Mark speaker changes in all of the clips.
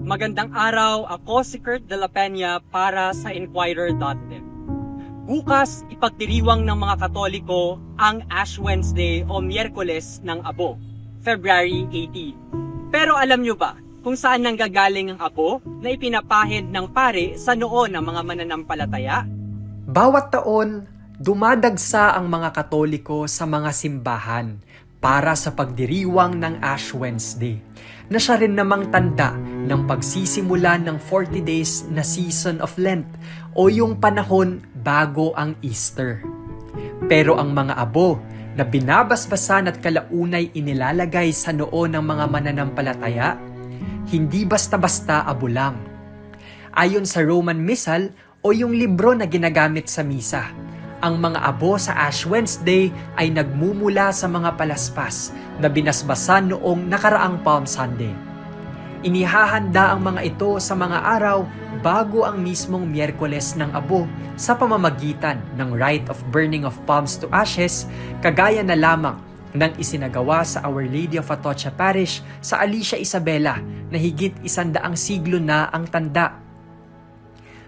Speaker 1: Magandang araw, ako si Kurt de la Peña para sa Inquirer.net. Bukas, ipagdiriwang ng mga Katoliko ang Ash Wednesday o Miyerkules ng Abo, February 18. Pero alam nyo ba kung saan nanggagaling ang abo na ipinapahid ng pare sa noo ng mga mananampalataya?
Speaker 2: Bawat taon, dumadagsa ang mga Katoliko sa mga simbahan para sa pagdiriwang ng Ash Wednesday, na siya rin namang tanda ng pagsisimula ng 40 days na season of Lent o yung panahon bago ang Easter. Pero ang mga abo na binabasbasan at kalaunay inilalagay sa noo ng mga mananampalataya, hindi basta-basta abo lang. Ayon sa Roman Missal o yung libro na ginagamit sa misa, ang mga abo sa Ash Wednesday ay nagmumula sa mga palaspas na binasbasan noong nakaraang Palm Sunday. Inihahanda ang mga ito sa mga araw bago ang mismong Miyerkules ng Abo sa pamamagitan ng rite of burning of palms to ashes, kagaya na lamang ng isinagawa sa Our Lady of Atocha Parish sa Alicia Isabela na higit 100 siglo na ang tanda.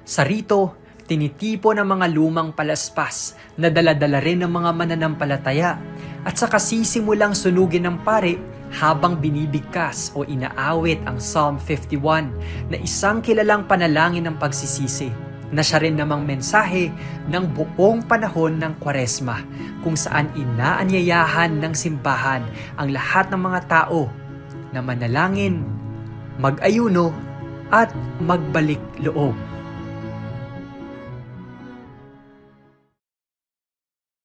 Speaker 2: Sa rito, tinitipo ng mga lumang palaspas na dala-dala rin ng mga mananampalataya at saka sisimulang sunugin ng pare habang binibigkas o inaawit ang Psalm 51 na isang kilalang panalangin ng pagsisisi na siya rin namang mensahe ng buong panahon ng Kwaresma kung saan inaanyayahan ng simbahan ang lahat ng mga tao na manalangin, mag-ayuno at magbalik loob.